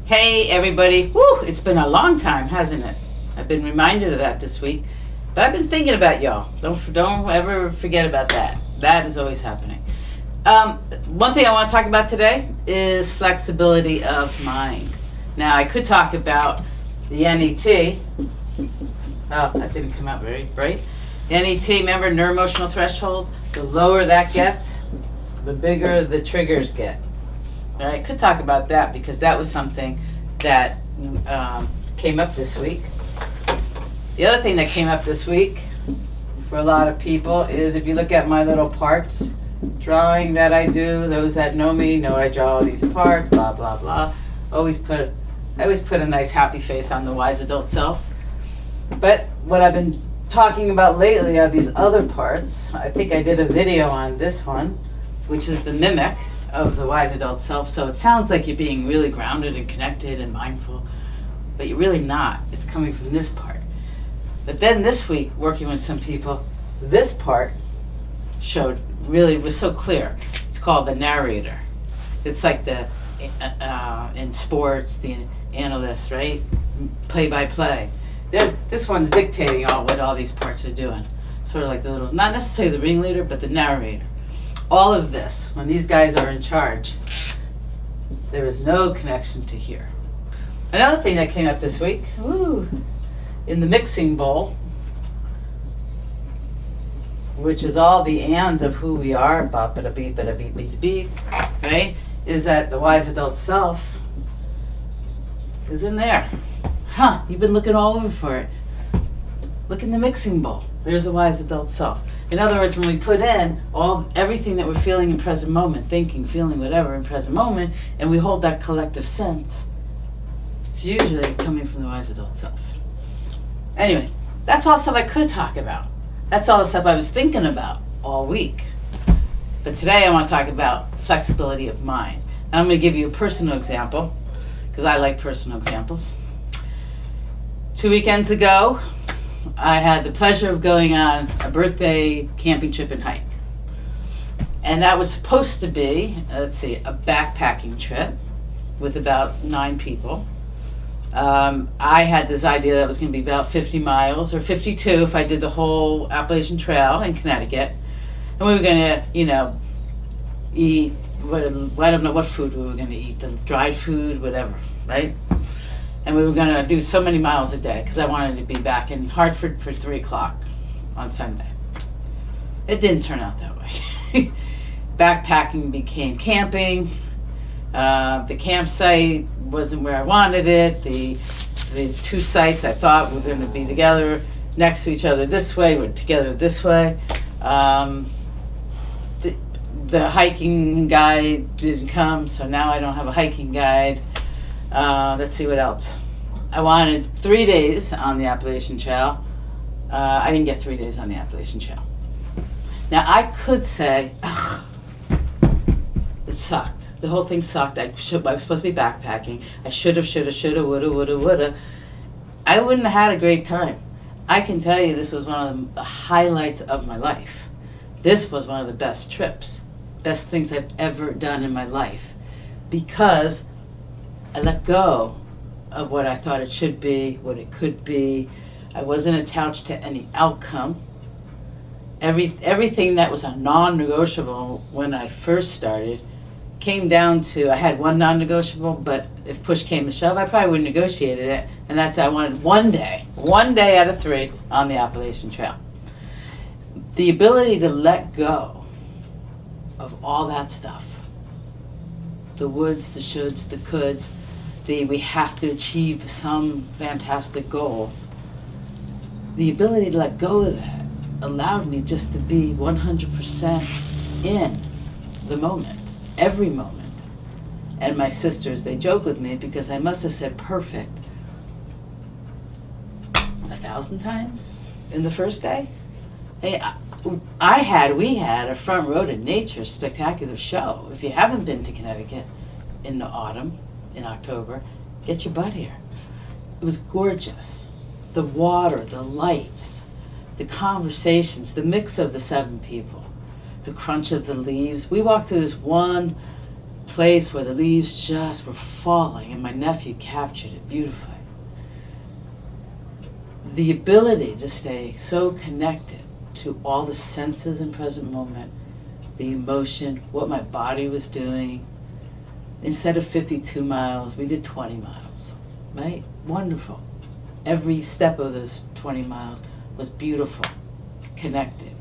Hey everybody, woo, it's been a long time, hasn't it? I've been reminded of that this week, but I've been thinking about y'all. Don't ever forget about that. That is always happening. One thing I want to talk about today is flexibility of mind. Now I could talk about the NET. Oh, that didn't come out very right. The NET, remember neuroemotional threshold? The lower that gets, the bigger the triggers get. I could talk about that because that was something that came up this week. The other thing that came up this week for a lot of people is if you look at my little parts drawing that I do, those that know me know I draw all these parts, blah, blah, blah. I always put a nice happy face on the wise adult self. But what I've been talking about lately are these other parts. I think I did a video on this one, which is the mimic of the wise adult self. So it sounds like you're being really grounded and connected and mindful, but you're really not. It's coming from this part. But then this week, working with some people, this part was so clear. It's called the narrator. It's like the in sports, the analyst, right? Play by play. This one's dictating what all these parts are doing. Sort of like the little, not necessarily the ringleader, but the narrator. All of this, when these guys are in charge, there is no connection to here. Another thing that came up this week, in the mixing bowl, which is all the ands of who we are, bop bada beep bada beep beep beep, right? Is that the wise adult self is in there. You've been looking all over for it. Look in the mixing bowl. There's the wise adult self. In other words, when we put in everything that we're feeling in present moment, thinking, feeling, whatever in present moment, and we hold that collective sense, it's usually coming from the wise adult self. Anyway, that's all stuff I could talk about. That's all the stuff I was thinking about all week. But today I want to talk about flexibility of mind. And I'm going to give you a personal example, because I like personal examples. 2 weekends ago, I had the pleasure of going on a birthday camping trip and hike. And that was supposed to be, a backpacking trip with about 9 people. I had this idea that it was going to be about 50 miles, or 52 if I did the whole Appalachian Trail in Connecticut. And we were going to, eat, I don't know what food we were going to eat, the dried food, whatever, right? And we were going to do so many miles a day because I wanted to be back in Hartford for 3 o'clock on Sunday. It didn't turn out that way. Backpacking became camping. The campsite wasn't where I wanted it. The 2 sites I thought were going to be together next to each other this way, were together this way. The hiking guide didn't come, so now I don't have a hiking guide. Let's see what else. I wanted 3 days on the Appalachian Trail. I didn't get 3 days on the Appalachian Trail. Now I could say, it sucked. The whole thing sucked. I was supposed to be backpacking. I shoulda, woulda. I wouldn't have had a great time. I can tell you this was one of the highlights of my life. This was one of the best trips, best things I've ever done in my life, because I let go of what I thought it should be, what it could be. I wasn't attached to any outcome. Everything that was a non-negotiable when I first started came down to, I had one non-negotiable, but if push came to shove, I probably would have negotiated it, and that's I wanted one day out of 3 on the Appalachian Trail. The ability to let go of all that stuff, the woulds, the shoulds, the coulds, we have to achieve some fantastic goal. The ability to let go of that allowed me just to be 100% in the moment, every moment. And my sisters, they joke with me because I must have said perfect 1,000 times in the first day. Hey, we had a front row to nature spectacular show. If you haven't been to Connecticut in the autumn, in October, get your butt here. It was gorgeous. The water, the lights, the conversations, the mix of the 7 people, the crunch of the leaves. We walked through this one place where the leaves just were falling, and my nephew captured it beautifully. The ability to stay so connected to all the senses in present moment, the emotion, what my body was doing. Instead of 52 miles, we did 20 miles, right? Wonderful. Every step of those 20 miles was beautiful, connected.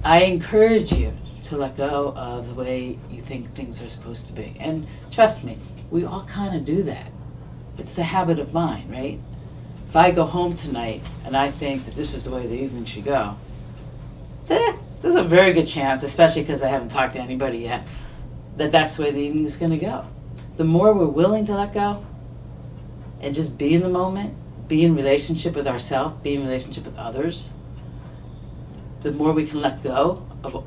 I encourage you to let go of the way you think things are supposed to be. And trust me, we all kind of do that. It's the habit of mind, right? If I go home tonight and I think that this is the way the evening should go, there's a very good chance, especially because I haven't talked to anybody yet, that that's the way the evening is going to go. The more we're willing to let go and just be in the moment, be in relationship with ourselves, be in relationship with others, the more we can let go of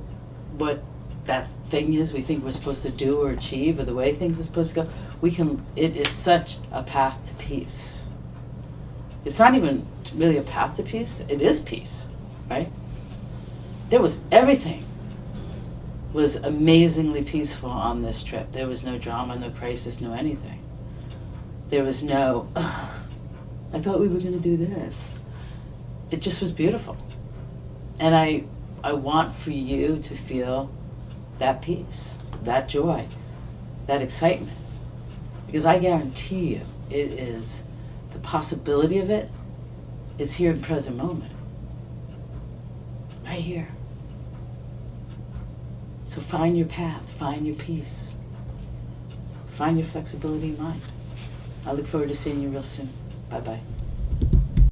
what that thing is we think we're supposed to do or achieve, or the way things are supposed to go, it is such a path to peace. It's not even really a path to peace, it is peace, right? Everything was amazingly peaceful on this trip. There was no drama, no crisis, no anything. There was no, I thought we were going to do this. It just was beautiful. And I want for you to feel that peace, that joy, that excitement. Because I guarantee you, the possibility of it is here in present moment. Right here. So find your path, find your peace, find your flexibility in mind. I look forward to seeing you real soon. Bye-bye.